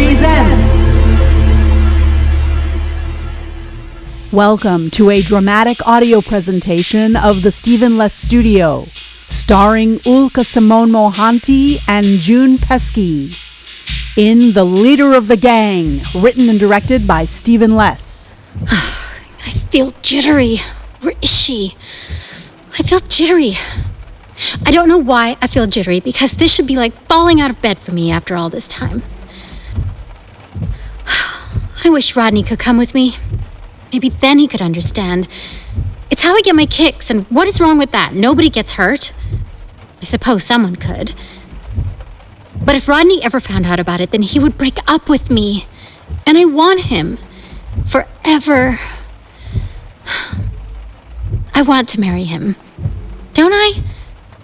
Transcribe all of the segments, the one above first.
presents. Welcome to a dramatic audio presentation of the Stephen Less Studio, starring Ulka Simone Mohanty and June Pesky, in The Leader of the Gang, written and directed by Stephen Less. I feel jittery. Where is she? I feel jittery. I don't know why I feel jittery, because this should be like falling out of bed for me after all this time. I wish Rodney could come with me. Maybe then he could understand. It's how I get my kicks, and what is wrong with that? Nobody gets hurt. I suppose someone could. But if Rodney ever found out about it, then he would break up with me. And I want him. Forever. I want to marry him. Don't I?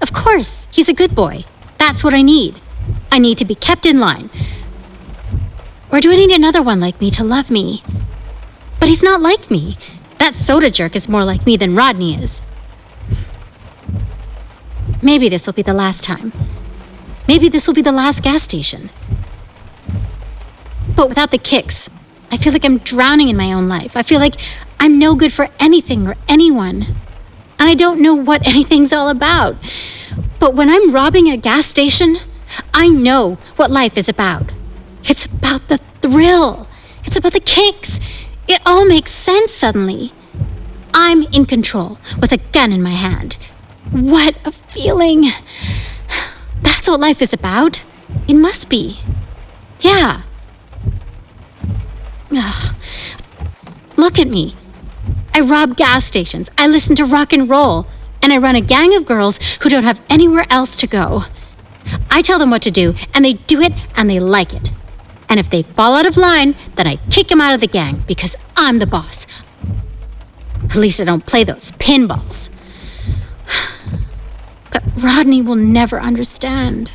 Of course, he's a good boy. That's what I need. I need to be kept in line. Or do I need another one like me to love me? But he's not like me. That soda jerk is more like me than Rodney is. Maybe this will be the last time. Maybe this will be the last gas station. But without the kicks, I feel like I'm drowning in my own life. I feel like I'm no good for anything or anyone. And I don't know what anything's all about. But when I'm robbing a gas station, I know what life is about. It's about the thrill. It's about the kicks. It all makes sense suddenly. I'm in control with a gun in my hand. What a feeling. That's what life is about. It must be. Yeah. Ugh. Look at me. I rob gas stations, I listen to rock and roll, and I run a gang of girls who don't have anywhere else to go. I tell them what to do, and they do it, and they like it. And if they fall out of line, then I kick them out of the gang, because I'm the boss. At least I don't play those pinballs. But Rodney will never understand.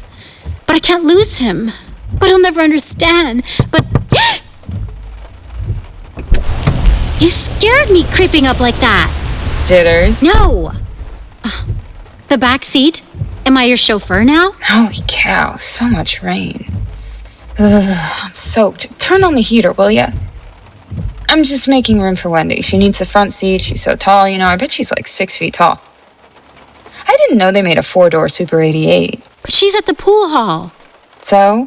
But I can't lose him. But he'll never understand. But... You scared me creeping up like that. Jitters? No. The back seat? Am I your chauffeur now? Holy cow, so much rain. Ugh, I'm soaked. Turn on the heater, will ya? I'm just making room for Wendy. She needs the front seat. She's so tall, I bet she's like 6 feet tall. I didn't know they made a 4-door Super 88. But she's at the pool hall. So?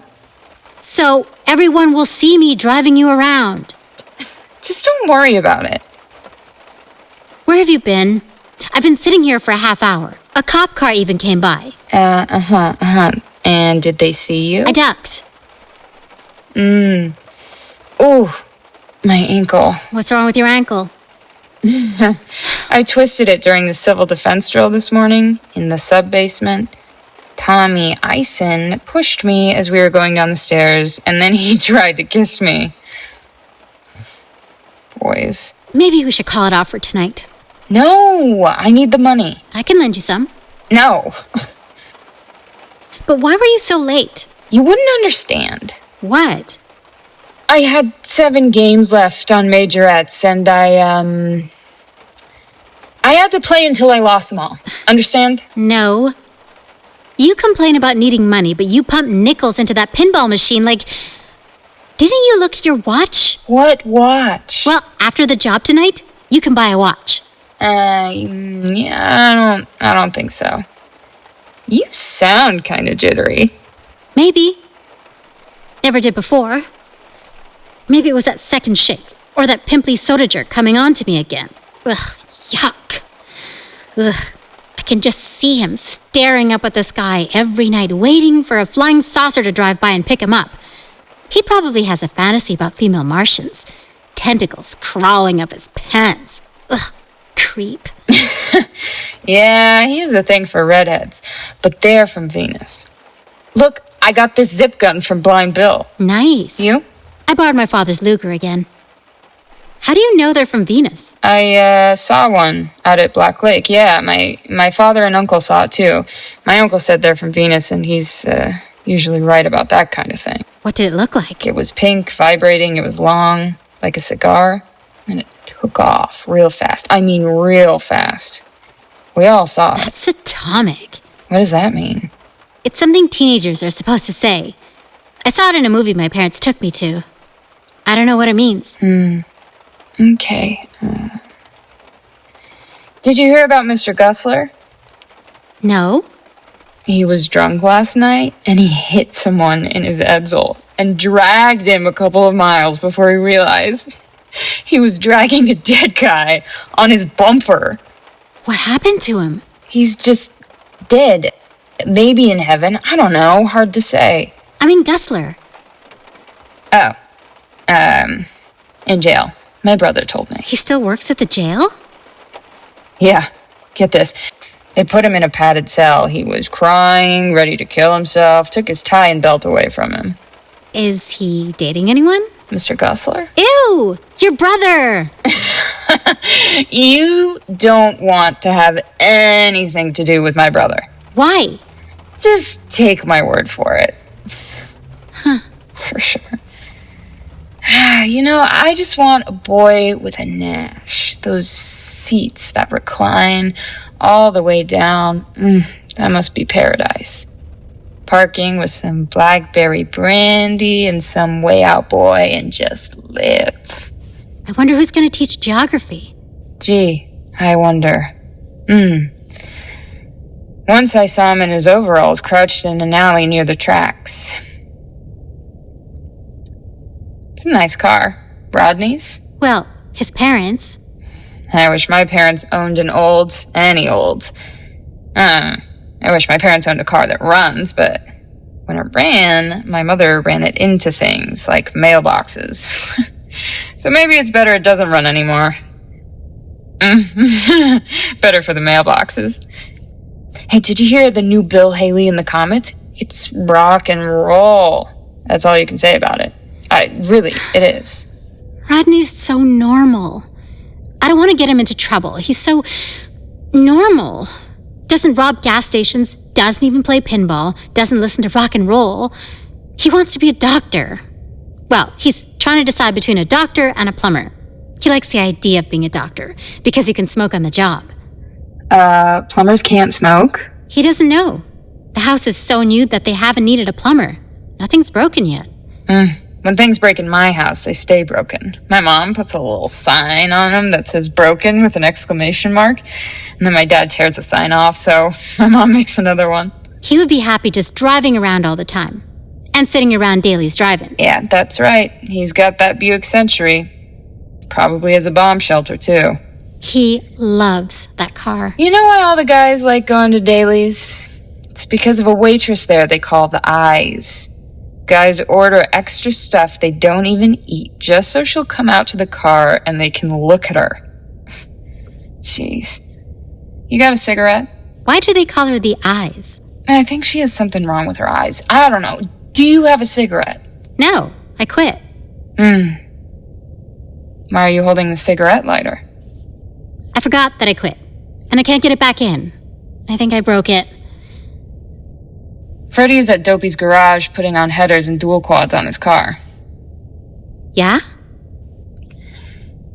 So everyone will see me driving you around. Just don't worry about it. Where have you been? I've been sitting here for a half hour. A cop car even came by. And did they see you? I ducked. Ooh, my ankle. What's wrong with your ankle? I twisted it during the civil defense drill this morning in the sub-basement. Tommy Eisen pushed me as we were going down the stairs, and then he tried to kiss me. Boys. Maybe we should call it off for tonight. No, I need the money. I can lend you some. No. But why were you so late? You wouldn't understand. What? I had 7 games left on majorettes, and I had to play until I lost them all. Understand? No. You complain about needing money, but you pump nickels into that pinball machine like... Didn't you look at your watch? What watch? Well, after the job tonight, you can buy a watch. Yeah, I don't think so. You sound kind of jittery. Maybe. Never did before. Maybe it was that second shake, or that pimply soda jerk coming on to me again. Ugh, yuck. Ugh, I can just see him staring up at the sky every night, waiting for a flying saucer to drive by and pick him up. He probably has a fantasy about female Martians. Tentacles crawling up his pants. Ugh, creep. Yeah, he has a thing for redheads, but they're from Venus. Look, I got this zip gun from Blind Bill. Nice. You? I borrowed my father's Luger again. How do you know they're from Venus? I saw one out at Black Lake. Yeah, my father and uncle saw it too. My uncle said they're from Venus, and he's usually right about that kind of thing. What did it look like? It was pink, vibrating, it was long, like a cigar, and it took off real fast. I mean real fast. We all saw it. That's atomic. What does that mean? It's something teenagers are supposed to say. I saw it in a movie my parents took me to. I don't know what it means. Okay. Did you hear about Mr. Gussler? No? He was drunk last night, and he hit someone in his Edsel and dragged him a couple of miles before he realized he was dragging a dead guy on his bumper. What happened to him? He's just dead. Maybe in heaven. I don't know. Hard to say. I mean, Gussler. Oh. In jail. My brother told me. He still works at the jail? Yeah. Get this. They put him in a padded cell. He was crying, ready to kill himself, took his tie and belt away from him. Is he dating anyone? Mr. Gussler? Ew! Your brother! You don't want to have anything to do with my brother. Why? Just take my word for it. Huh. For sure. You know, I just want a boy with a Nash. Those seats that recline all the way down. That must be paradise. Parking with some blackberry brandy and some way out boy and just live. I wonder who's going to teach geography. Gee, I wonder. Once I saw him in his overalls crouched in an alley near the tracks. It's a nice car. Rodney's? Well, his parents. I wish my parents owned an Olds, any Olds. I wish my parents owned a car that runs, but when it ran, my mother ran it into things like mailboxes. So maybe it's better it doesn't run anymore. Better for the mailboxes. Hey, did you hear the new Bill Haley and the Comets? It's rock and roll. That's all you can say about it. Really, it is. Rodney's so normal. I don't want to get him into trouble. He's so normal. Doesn't rob gas stations, doesn't even play pinball, doesn't listen to rock and roll. He wants to be a doctor. Well, he's trying to decide between a doctor and a plumber. He likes the idea of being a doctor because he can smoke on the job. Plumbers can't smoke? He doesn't know. The house is so new that they haven't needed a plumber. Nothing's broken yet. When things break in my house, they stay broken. My mom puts a little sign on them that says broken with an exclamation mark. And then my dad tears the sign off, so my mom makes another one. He would be happy just driving around all the time. And sitting around Daly's driving. Yeah, that's right. He's got that Buick Century. Probably has a bomb shelter, too. He loves that car. You know why all the guys like going to Daly's? It's because of a waitress there they call the Eyes. Guys order extra stuff they don't even eat just so she'll come out to the car and they can look at her. Jeez. You got a cigarette? Why do they call her the Eyes? I think she has something wrong with her eyes. I don't know. Do you have a cigarette? No, I quit. Why are you holding the cigarette lighter? I forgot that I quit. And I can't get it back in. I think I broke it. Freddie is at Dopey's garage putting on headers and dual quads on his car. Yeah?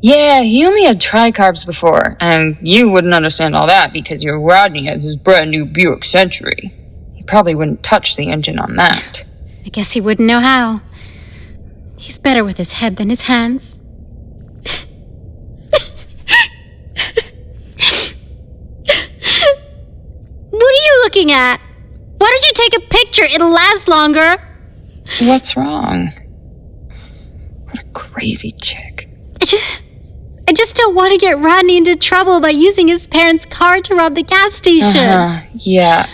Yeah, he only had tricarbs before, and you wouldn't understand all that because your Rodney has his brand new Buick Century. He probably wouldn't touch the engine on that. I guess he wouldn't know how. He's better with his head than his hands. What are you looking at? Why don't you take a picture? It'll last longer. What's wrong? What a crazy chick. I just don't want to get Rodney into trouble by using his parents' car to rob the gas station. Yeah.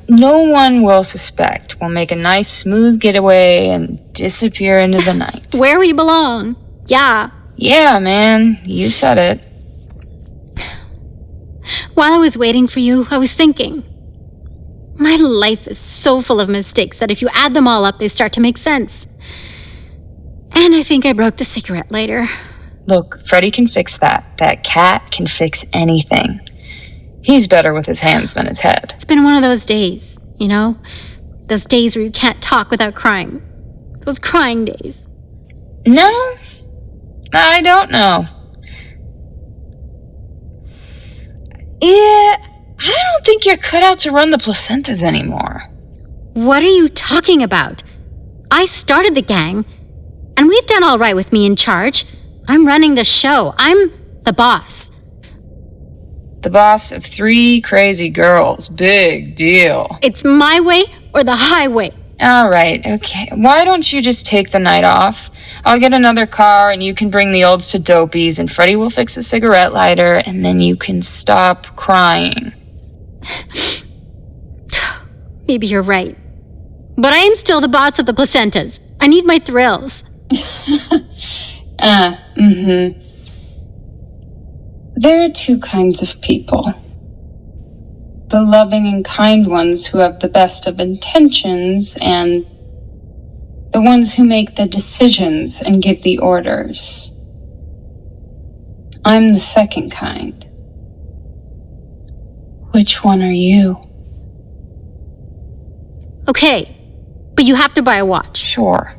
No one will suspect. We'll make a nice, smooth getaway and disappear into the night. Where we belong. Yeah. Yeah, man. You said it. While I was waiting for you, I was thinking. My life is so full of mistakes that if you add them all up, they start to make sense. And I think I broke the cigarette lighter. Look, Freddie can fix that. That cat can fix anything. He's better with his hands than his head. It's been one of those days, you know? Those days where you can't talk without crying. Those crying days. No, I don't know. Yeah, I don't think you're cut out to run the placentas anymore. What are you talking about? I started the gang, and we've done all right with me in charge. I'm running the show. I'm the boss. The boss of 3 crazy girls. Big deal. It's my way or the highway. All right, okay. Why don't you just take the night off? I'll get another car, and you can bring the olds to Dopey's, and Freddie will fix a cigarette lighter, and then you can stop crying. Maybe you're right. But I am still the boss of the placentas. I need my thrills. There are 2 kinds of people. The loving and kind ones who have the best of intentions, and the ones who make the decisions and give the orders. I'm the second kind. Which one are you? Okay, but you have to buy a watch. Sure.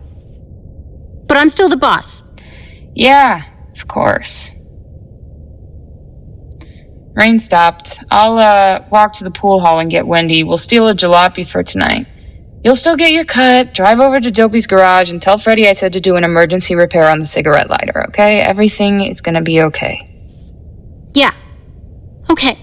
But I'm still the boss. Yeah, of course. Rain stopped. I'll walk to the pool hall and get Wendy. We'll steal a jalopy for tonight. You'll still get your cut, drive over to Dopey's garage, and tell Freddie I said to do an emergency repair on the cigarette lighter, okay? Everything is gonna be okay. Yeah. Okay.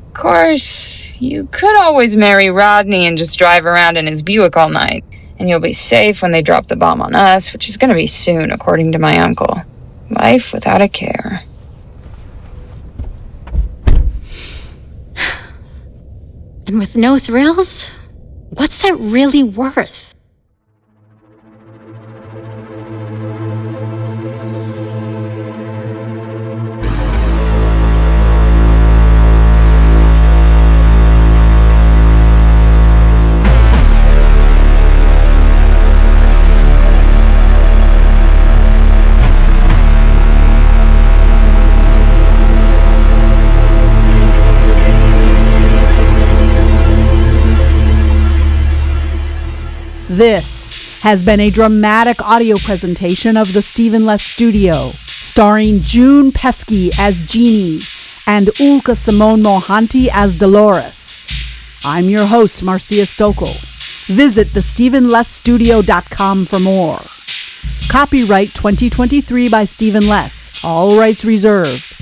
Of course, you could always marry Rodney and just drive around in his Buick all night, and you'll be safe when they drop the bomb on us, which is gonna be soon, according to my uncle. Life without a care. And with no thrills, what's that really worth? This has been a dramatic audio presentation of the Stephen Less Studio, starring June Pesky as Jeannie and Ulka Simone Mohanty as Dolores. I'm your host, Marcia Stokel. Visit thestephenlessstudio.com for more. Copyright 2023 by Stephen Less. All rights reserved.